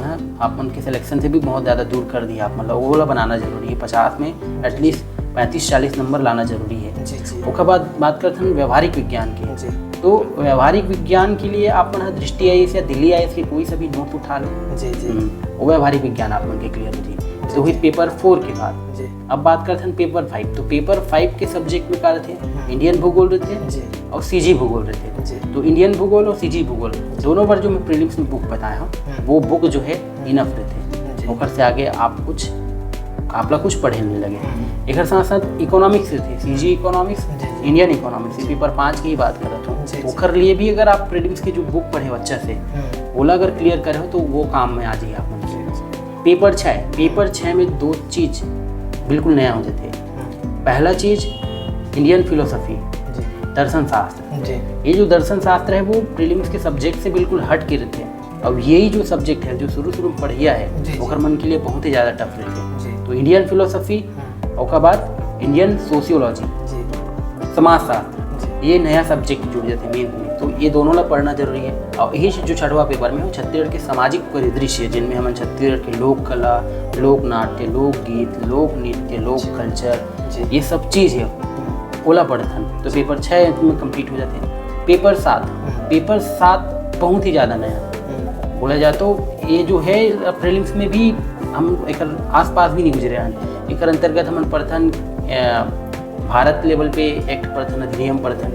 मन के सिलेक्शन से भी बहुत ज़्यादा दूर कर दिया आप मतलब वो वाला बनाना जरूरी है। 50 में एटलीस्ट 35-40 नंबर लाना जरूरी है। जी जी उसके बाद बात करते हैं व्यवहारिक विज्ञान की। जी तो व्यवहारिक विज्ञान के लिए आप मन दृष्टि IAS या दिल्ली IAS के कोई सा भी नोट उठा लो। जी जी वो व्यवहारिक विज्ञान आप मन के क्लियर हो जाए। तो हुई पेपर 4 के बाद। जी अब बात करते हैं पेपर 5। तो पेपर 5 के सब्जेक्ट में क्या रहते हैं इंडियन भूगोल रहते हैं जी और सीजी भूगोल रहते हैं। जी तो इंडियन भूगोल और सीजी भूगोल दोनों पर जो मैं प्रीलिम्स में बुक बताया हूँ वो बुक जो है इनफ रहते जी। हैं। ओकर से आगे आप कुछ पढ़े नहीं लगे। एक साथ साथ इकोनॉमिक्स रहते सीजी इकोनॉमिक्स, जी। इंडियन इकोनॉमिक्स पेपर 5 की ही बात कर रहा जी, हूँ। जी। ओकर लिए भी अगर आप प्रीलिम्स की जो बुक पढ़े अच्छा से ओला अगर क्लियर करे हो तो वो काम में आ जाइए आप। पेपर 6 में 2 चीज़ बिल्कुल नया हो जाते हैं। पहला चीज़ इंडियन फिलोसफी जी दर्शन शास्त्र। जी ये जो दर्शन शास्त्र है वो प्रीलिम्स के सब्जेक्ट से बिल्कुल हट के रहते हैं। अब यही जो सब्जेक्ट है जो शुरू में पढ़िया जी, है जी। ओकर मन के लिए बहुत ही ज़्यादा टफ रहते हैं। जी तो इंडियन फिलोसफी और बाद इंडियन सोशियोलॉजी जी समाजशास्त्र जी ये नया सब्जेक्ट जुड़ जाते हैं मेन में। तो ये दोनों ला पढ़ना जरूरी है। और यही जो 6वां पेपर में हो छत्तीसगढ़ के सामाजिक परिदृश्य जिनमें हम छत्तीसगढ़ के लोक कला, लोक नाट्य, लोकगीत, लोक नृत्य, लोक कल्चर जी। ये सब चीज़ है ओला पढ़थन। तो पेपर 6 में कंप्लीट हो जाते हैं। पेपर 7 बहुत ही ज़्यादा नया बोला जाए तो ये जो है प्रीलिम्स में भी हम एक आसपास भी नहीं गुजरे हैं। एक अंतर्गत हम पढ़थन भारत लेवल पे एक्ट पढ़थन, अधिनियम पढ़थन,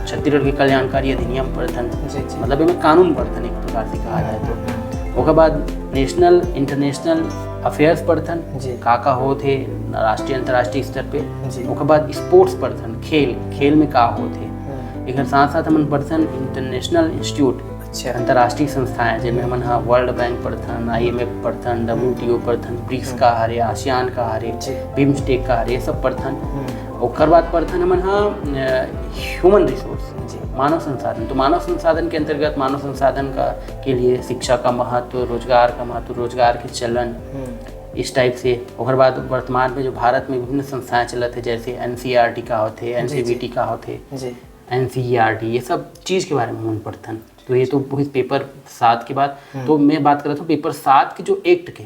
छत्तीसगढ़ के कल्याणकारी अधिनियम पढ़थन, जी जी मतलब इनमें कानून पढ़थन एक प्रकार से कहा जाए तो। उसके बाद नेशनल इंटरनेशनल अफेयर्स पढ़थन जी का हो थे राष्ट्रीय अंतर्राष्ट्रीय स्तर पे। जी उसके बाद स्पोर्ट्स पढ़थन खेल में का हो थे। एक साथ हम पढ़थन इंटरनेशनल इंस्टीट्यूट अच्छा अंतर्राष्ट्रीय संस्थाएं जिनमें हम वर्ल्ड बैंक पढ़थन, IMF पढ़थन, WTO पढ़थन, ब्रिक्स का हरे, आसियान का हरे, जी। बिम्स्टेक का हरे, ये सब पढ़थन। और बाद पढ़थन हम ह्यूमन रिसोर्स जी मानव संसाधन। तो मानव संसाधन के अंतर्गत मानव संसाधन का के लिए शिक्षा का महत्व, रोजगार का महत्व, रोजगार के चलन इस टाइप से। और बाद वर्तमान में जो भारत में विभिन्न संस्थाएं चलत है, जैसे NCERT का होते, NCVT का होते, NCERT, ये सब चीज़ के बारे में हम पढ़तन। तो ये तो पेपर 7 के बाद। तो मैं बात कर रहा था पेपर 7 के जो एक्ट के,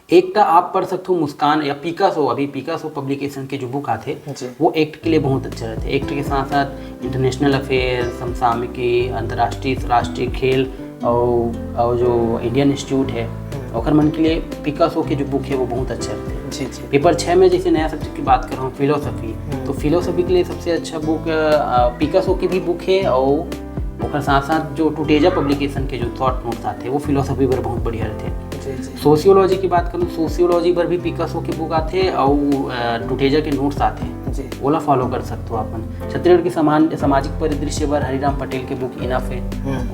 एक का आप पढ़ सकते हो मुस्कान या पिकासो। अभी पिकासो पब्लिकेशन के जो बुक आते वो एक्ट के लिए बहुत अच्छे रहते। एक्ट के साथ साथ इंटरनेशनल अफेयर, समसामयिकी, अंतर्राष्ट्रीय राष्ट्रीय खेल और जो इंडियन इंस्टीट्यूट है ओकर मन के लिए पिकासो के जो बुक है वो बहुत अच्छे रहते हैं। पेपर 6 में जैसे नया सब्जेक्ट की बात कर रहा हूँ फिलोसफी, तो फिलोसफी के लिए सबसे अच्छा बुक पिकासो की भी बुक है। और साथ साथ जो टूटेजा पब्लिकेशन के जो शॉर्ट नोट्स आते हैं वो फिलोसफी पर बहुत बढ़िया रहते हैं। सोशियोलॉजी की बात करूँ, सोशियोलॉजी पर भी पिकासो के बुक आते हैं और टूटेजा के नोट्स आते हैं, ओला फॉलो कर सकते हो अपन। छत्तीसगढ़ की सामाजिक परिदृश्य पर हरिराम पटेल के बुक इनफ है,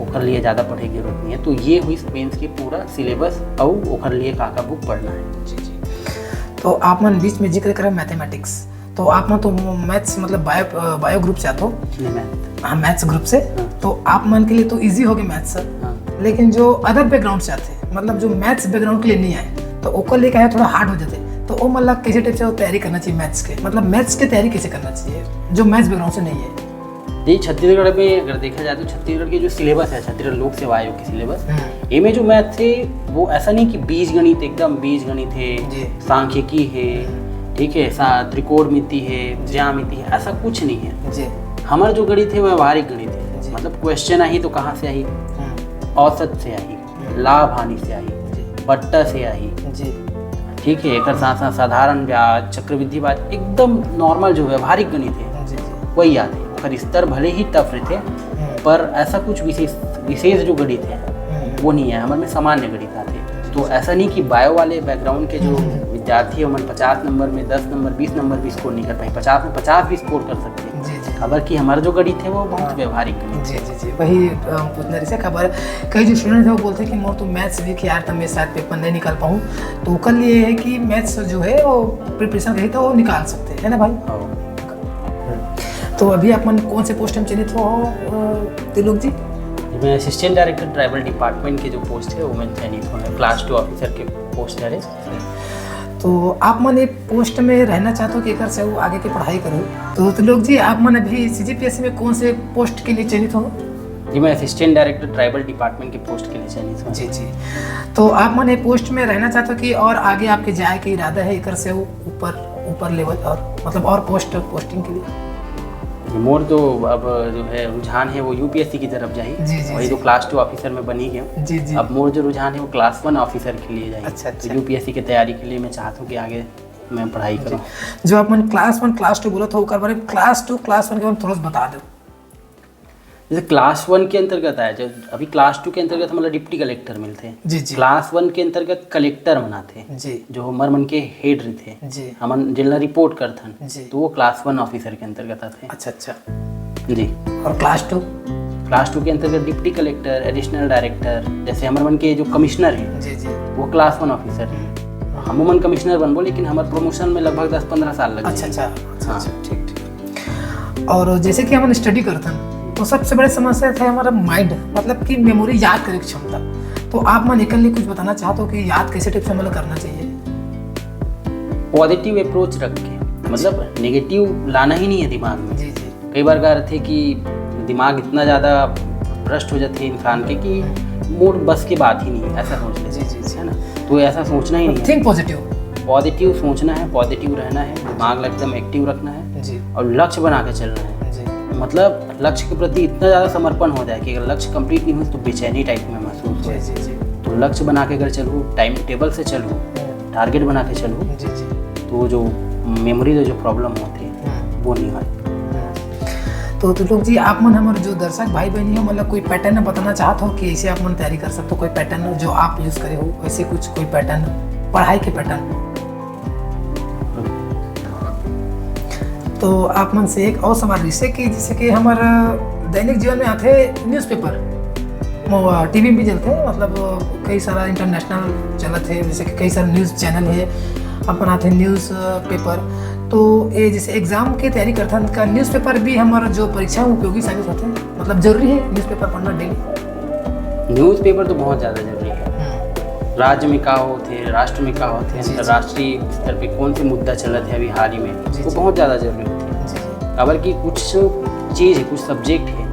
ओकर लिए ज़्यादा पढ़े की जरूरत नहीं है। तो ये हुई मेंस के पूरा सिलेबस और ओकर लिए का बुक पढ़ना है। जी। तो आप मन बीच में जिक्र करें मैथमेटिक्स, तो आप मन तो मैथ्स मतलब बायो ग्रुप से आते हो? हाँ, मैथ्स ग्रुप से। तो आप मन के लिए तो इजी हो गया मैथ्स सर। लेकिन जो अदर बैकग्राउंड से आते हैं, मतलब जो मैथ्स बैकग्राउंड के लिए नहीं आए, तो ओकर लिए क्या है थोड़ा हार्ड हो जाते, तो वो मतलब कैसे टाइप से तैयारी करना चाहिए मैथ्स के, मतलब मैथ्स की तैयारी कैसे करना चाहिए जो मैथ्स बैकग्राउंड से नहीं है? जी, छत्तीसगढ़ में अगर देखा जाए तो छत्तीसगढ़ की जो सिलेबस है, छत्तीसगढ़ लोक सेवा आयोग की सिलेबस, इनमें जो मैथ है वो ऐसा नहीं कि बीजगणित एकदम बीजगणित है, सांख्यिकी है, ठीक है, त्रिकोणमिति है, ज्यामिति है, ऐसा कुछ नहीं है। हमारा जो गणित है व्यवहारिक गणित है, मतलब क्वेश्चन आई तो कहाँ से आई, औसत से आई, लाभ हानि से आई, बट्टा से आई, ठीक है। एक साथ साथ साधारण ब्याज, चक्रवृद्धि ब्याज, एकदम नॉर्मल जो व्यवहारिक गणित है वही आते हैं। पर स्तर भले ही टफ रहते पर ऐसा कुछ विशेष जो गणित है वो नहीं है, हमारे में सामान्य गणित आते हैं। तो ऐसा नहीं कि बायो वाले बैकग्राउंड के जो विद्यार्थी है 50 नंबर में 10 नंबर 20 नंबर भी स्कोर नहीं कर पाए, 50 में 50 भी स्कोर कर सकते हैं। खबर कि हमारा जो गणित है वो बहुत व्यवहारिक गणित। जी, वही पूछना रही से खबर। कई जो स्टूडेंट है वो बोलते हैं कि मोर तो मैथ्स वीक यार, तो मैं शायद पेपर नहीं निकाल पाऊँ। तो कल ये है कि मैथ्स जो है वो प्रिपरेशन कही तो वो निकाल सकते हैं ना भाई। तो अभी आप मन कौन से पोस्ट में चयनित हो तिलोक जी? मैं असिस्टेंट डायरेक्टर ट्राइबल डिपार्टमेंट के जो पोस्ट है वो मैं चयनित हूँ, क्लास 2 ऑफिसर के पोस्ट है। तो आप मन एक पोस्ट में रहना चाहते हो कि एक से वो आगे की पढ़ाई करूँ, तो तिलोक जी आप मन अभी CGPSC में कौन से पोस्ट के लिए चयनित हो? जी, मैं असिस्टेंट डायरेक्टर ट्राइबल डिपार्टमेंट के पोस्ट के लिए चयनित हूँ। जी। तो आप मन एक पोस्ट में रहना चाहते हो कि और आगे आपके जाए के इरादा है एक से वो ऊपर लेवल और मतलब और पोस्टिंग के लिए? मोर तो अब जो है रुझान है वो UPSC की तरफ जाए, वही तो क्लास 2 ऑफिसर में बनी गया। जी। अब मोर जो रुझान है वो क्लास 1 ऑफिसर के लिए जाए। अच्छा। तो UPSC की तैयारी के लिए मैं चाहता हूँ कि आगे मैं पढ़ाई करूँ। जो आप मन क्लास 1 क्लास 2 बोला था वो बारे में क्लास 2 क्लास 1 के बारे में थोड़ा सा बता दो। जैसे क्लास 1 के अंतर्गत आया, जब अभी क्लास 2 के अंतर्गत मतलब डिप्टी कलेक्टर मिलते हैं। जी। क्लास 1 के अंतर्गत कलेक्टर बनाते जी, जो हमारे मन के हेड रहते जी, हम जिला रिपोर्ट करथन, जी, तो वो क्लास 1 ऑफिसर के अंतर्गत आते हैं। अच्छा जी। और क्लास 2 के अंतर्गत डिप्टी कलेक्टर, एडिशनल डायरेक्टर, जैसे हमारे मन के जो कमिश्नर है जी, वो क्लास 1 ऑफिसर है। हम मन कमिश्नर बनबो लेकिन हमारे प्रमोशन में लगभग 10-15 साल लगे। अच्छा, ठीक। और जैसे कि हम स्टडी करते तो सबसे बड़ी समस्या था हमारा माइंड, मतलब कि मेमोरी याद करने की क्षमता। तो आप मन एक लिए कुछ बताना चाहते हो कि याद कैसे टिप्स मतलब करना चाहिए? पॉजिटिव अप्रोच रख के, मतलब नेगेटिव लाना ही नहीं है दिमाग में। जी। कई बार क्या रहते कि दिमाग इतना ज़्यादा भ्रष्ट हो जाते हैं इंसान के कि मूड बस की बात ही नहीं है, ऐसा सोच लेते हैं। जी, है ना। तो ऐसा सोचना ही नहीं है। थिंक पॉजिटिव सोचना है, पॉजिटिव रहना है, दिमाग एकदम एक्टिव रखना है जी, और लक्ष्य बना के चलना है। मतलब लक्ष्य के प्रति इतना ज़्यादा समर्पण हो जाए कि अगर लक्ष्य कंप्लीट नहीं हो तो बेचैनी टाइप में महसूस हो। जी। तो लक्ष्य बना के अगर चलूँ, टाइम टेबल से चलूँ, टारगेट बना के चलूँ, तो जो मेमोरी जो प्रॉब्लम होती है वो नहीं होती। तो लोग जी आप मन हमारे जो दर्शक भाई बहनी हो मतलब कोई पैटर्न बताना चाहते हो कि ऐसे आप मन तैयारी कर सकते हो, कोई पैटर्न जो आप यूज़ करे हो वैसे कुछ कोई पैटर्न पढ़ाई के पैटर्न? तो आप मन से एक और सवाल रिश्ते कि जैसे कि हमारा दैनिक जीवन में आते न्यूज़पेपर टीवी में भी चलते हैं, मतलब कई सारा इंटरनेशनल चलत है, जैसे कि कई सारे न्यूज़ चैनल है, अपन आते हैं न्यूज़ पेपर। तो ये जैसे एग्ज़ाम की तैयारी करते हैं का न्यूज़पेपर भी हमारा जो परीक्षा में उपयोगी साबित होते हैं, मतलब ज़रूरी है न्यूज़पेपर पढ़ना डेली? न्यूज़पेपर तो बहुत ज़्यादा ज़रूरी है। राज्य में का होते, राष्ट्र में का होते, अंतर्राष्ट्रीय स्तर पे कौन से मुद्दा चलत है अभी हाल ही में, वो बहुत ज़्यादा जरूरी होती है। खबर की कुछ चीज़ है, कुछ सब्जेक्ट है,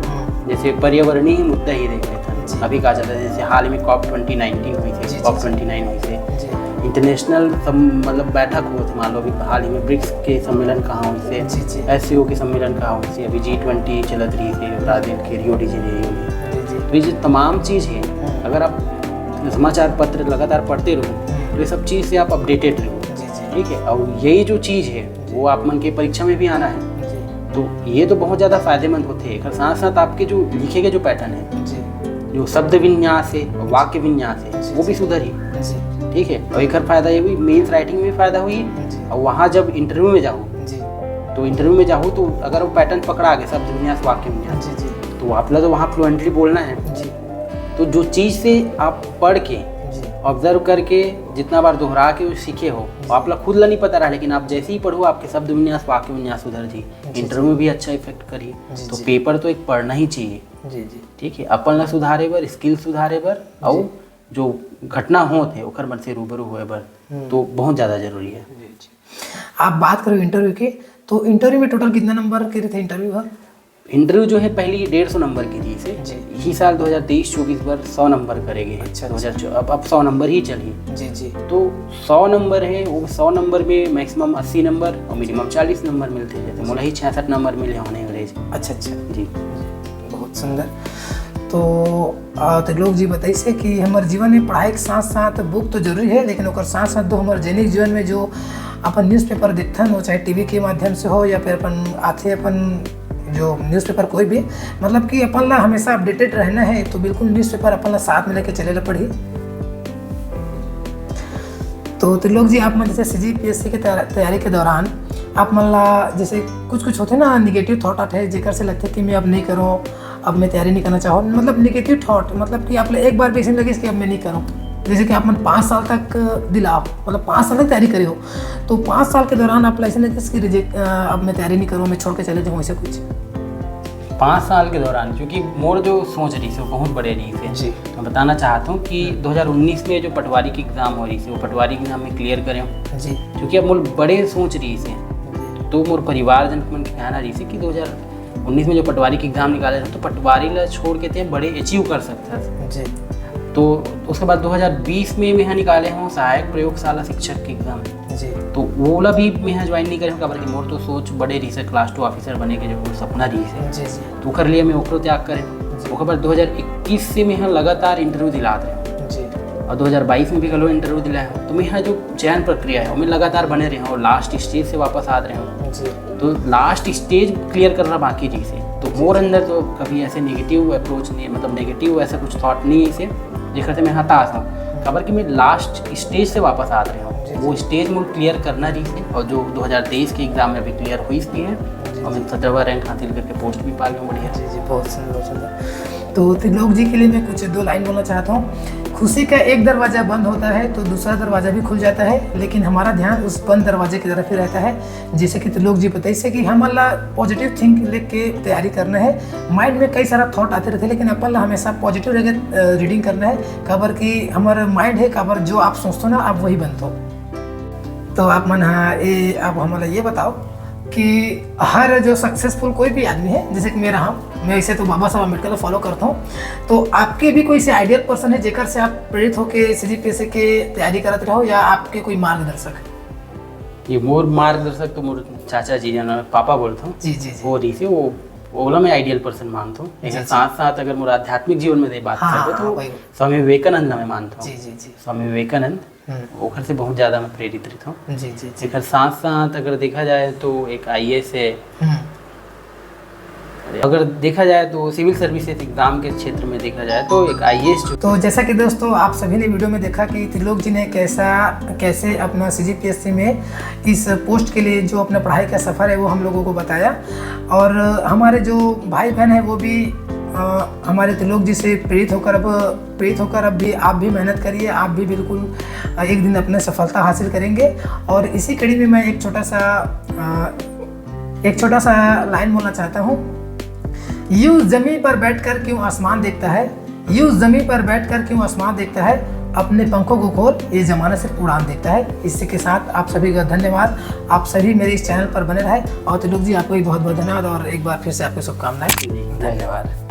जैसे पर्यावरणीय मुद्दा ही देख लेते हैं अभी कहा जाता है। जैसे हाल में COP 2019 हुई थी, COP 29 हुई थी, इंटरनेशनल मतलब बैठक हुए थे, मान लो अभी हाल ही में ब्रिक्स के सम्मेलन कहाँ हुई थे, SCO के सम्मेलन कहाँ हुई थी, अभी G20 चलत रही थी ब्राज़ील के रियो डी जेनेरियो में। तो ये जो तमाम चीज़ है, अगर आप समाचार पत्र लगातार पढ़ते रहो तो ये सब चीज़ से आप अपडेटेड रहो, ठीक है। और यही जो चीज़ है वो आप मन के परीक्षा में भी आना है, तो ये तो बहुत ज़्यादा फायदेमंद होते हैं। साथ साथ आपके जो लिखे गए जो पैटर्न है, जो शब्द विन्यास है, वाक्य विन्यास है, वो भी सुधरी, ठीक है। और एक और फायदा ये हुई, मेंस राइटिंग में फ़ायदा हुई। और वहाँ जब इंटरव्यू में जाओ तो अगर वो पैटर्न पकड़ा गया, शब्द विन्यास, वाक्य विन्यास, तो आप लोग तो वहाँ फ्लुएंटली बोलना है। तो जो चीज़ से आप पढ़ के ऑब्जर्व करके जितना बार दोहरा के सीखे हो, आप लोग खुद ला नहीं पता रहा, लेकिन आप जैसे ही पढ़ो आपके शब्द विन्यास, वाक्य विन्यास सुधर जी, इंटरव्यू में भी अच्छा इफेक्ट करिए। तो पेपर तो एक पढ़ना ही चाहिए, ठीक है। अपन ला सुधारे बर, स्किल सुधारे बर, और जो घटना होते ओकर मन से रूबरू हुए बर, तो बहुत ज़्यादा जरूरी है। आप बात करो इंटरव्यू की, तो इंटरव्यू में टोटल कितना नंबर के थे इंटरव्यू है? इंटरव्यू जो है पहली 150 नंबर की थी इसे, यही साल 2023-24 पर 100 नंबर करेंगे। अच्छा, 2000 अब 100 नंबर ही चलिए। जी। तो 100 नंबर है, वो 100 नंबर में मैक्सिमम 80 नंबर और मिनिमम 40 नंबर मिलते हैं। जैसे मोला ही 66 नंबर मिले होने एवरेज। अच्छा जी, बहुत सुंदर। तो लोग जी बताइए कि हमारे जीवन में पढ़ाई के साथ साथ बुक तो जरूरी है, लेकिन और साथ साथ तो हमारे दैनिक जीवन में जो अपन न्यूज़पेपर देखते हैं, वो चाहे टीवी के माध्यम से हो या फिर अपन जो न्यूज़पेपर कोई भी, मतलब कि अपन ला हमेशा अपडेटेड रहना है, तो बिल्कुल न्यूज़पेपर अपन ला साथ में लेके चले ला पढ़ी। तो लोग जी आप मन जैसे CGPSC की तैयारी के दौरान आप मन ला जैसे कुछ होते ना निगेटिव थॉट आते हैं, जेकर से लगते कि मैं अब नहीं करूँ, अब मैं तैयारी नहीं करना चाहूँ, मतलब निगेटिव थॉट, मतलब कि आप एक बार भी ऐसे लगे कि अब मैं नहीं करूँ। जैसे कि आप मन 5 साल तक दिलाओ, मतलब 5 साल तक तैयारी करी हो, तो 5 साल के दौरान आप ऐसे लगे कि रिजेक्ट, अब मैं तैयारी नहीं करूँ, मैं छोड़ के चले जाऊँ, ऐसे कुछ 5 साल के दौरान, क्योंकि मोर जो सोच रही थी वो बहुत बड़े रही थे जी। मैं बताना चाहता हूँ कि 2019 में जो पटवारी की एग्ज़ाम हो रही थी, वो पटवारी की एग्ज़ाम में क्लियर करें जी, क्योंकि अब मोर बड़े सोच रही थी। तो मोर परिवार जन मन कहना रही थी कि 2019 में जो पटवारी की एग्ज़ाम निकाले थे, तो पटवारी ला छोड़ के थे बड़े अचीव कर सकता जी। तो उसके बाद 2020 में मैं निकाले हूँ सहायक प्रयोगशाला शिक्षक की एग्ज़ाम जी। तो वो ला भी मैं ज्वाइन नहीं करे हूँ, बल्कि मोर तो सोच बड़े रही से क्लास 2 ऑफिसर बने के जो सपना रही से जी। तो कर लिए मैं ओकरो त्याग करें। उसके बाद 2021 से मैं लगातार इंटरव्यू दिलात रहे जी, और 2022 में भी कलो इंटरव्यू दिलाया हूँ। तो मैं यहाँ जो चयन प्रक्रिया है मैं लगातार बने रहे हूँ, और लास्ट स्टेज से वापस आ रहे हूँ जी। तो लास्ट स्टेज क्लियर करना बाकी जी से, तो मोर अंदर तो कभी ऐसे नेगेटिव अप्रोच नहीं, मतलब नेगेटिव ऐसा कुछ थॉट नहीं है इसे देखकर से मैं हताश हूँ। खबर कि मैं लास्ट स्टेज से वापस आ रहे हूँ, वो स्टेज मुझे क्लियर करना रही थी, और जो 2023 के एग्ज़ाम में भी क्लियर हुई इसकी है, और मैं 17वां रैंक हासिल करके पोस्ट भी पा गया। बढ़िया जी, बहुत सुंदर बहुत सुंदर। तो त्रिलोक जी के लिए मैं कुछ 2 लाइन बोलना चाहता हूँ। खुशी का एक दरवाज़ा बंद होता है तो दूसरा दरवाज़ा भी खुल जाता है, लेकिन हमारा ध्यान उस बंद दरवाजे की तरफ ही रहता है। जैसे कि त्रिलोक जी बताइए कि हमारा पॉजिटिव थिंक लेके तैयारी करना है। माइंड में कई सारा थॉट आते रहते हैं, लेकिन अपन ला हमेशा पॉजिटिव रह रीडिंग करना है। खबर कि हमारा माइंड है, खबर जो आप सोचते हो ना आप वही बनते हो। तो आप मन अब हमारा ये बताओ कि हर जो सक्सेसफुल कोई भी आदमी है, जैसे कि मैं इसे तो बाबा साहब अम्बेडकर को फॉलो करता हूँ, तो आपके भी कोई से आइडियल पर्सन है जेकर से आप प्रेरित होकर CGPSC के तैयारी करते रहो, या आपके कोई मार्गदर्शक है? ये मोर मार्गदर्शक तो मोर चाचा जी जाना पापा बोलता हूँ जी, वो रही थी, वो ओला मैं आइडियल पर्सन मानता हूँ। लेकिन साथ साथ अगर मोर आध्यात्मिक जीवन में बात करें तो स्वामी विवेकानंद मैं मानता हूँ जी। स्वामी विवेकानंद ओखर से बहुत ज़्यादा मैं प्रेरित रहता हूँ जी। लेकिन साथ साथ अगर देखा जाए तो एक IAS है, अगर देखा जाए तो सिविल सर्विसेज एग्जाम के क्षेत्र में देखा जाए तो एक IAS जो। तो जैसा कि दोस्तों आप सभी ने वीडियो में देखा कि त्रिलोक जी ने कैसे अपना CGPSC में इस पोस्ट के लिए जो अपना पढ़ाई का सफ़र है वो हम लोगों को बताया, और हमारे जो भाई बहन हैं वो भी हमारे त्रिलोक जी से प्रेरित होकर अब भी आप भी मेहनत करिए, आप भी बिल्कुल एक दिन अपने सफलता हासिल करेंगे। और इसी कड़ी में मैं एक छोटा सा लाइन बोलना चाहता हूँ। यूं ज़मीन पर बैठकर क्यों आसमान देखता है, यूं ज़मीन पर बैठकर क्यों आसमान देखता है, अपने पंखों को खोल, ये ज़माना सिर्फ उड़ान देखता है। इसी के साथ आप सभी का धन्यवाद। आप सभी मेरे इस चैनल पर बने रहे। और त्रिलोक जी आपको भी बहुत बहुत धन्यवाद और एक बार फिर से आपको शुभकामनाएं। जी, धन्यवाद।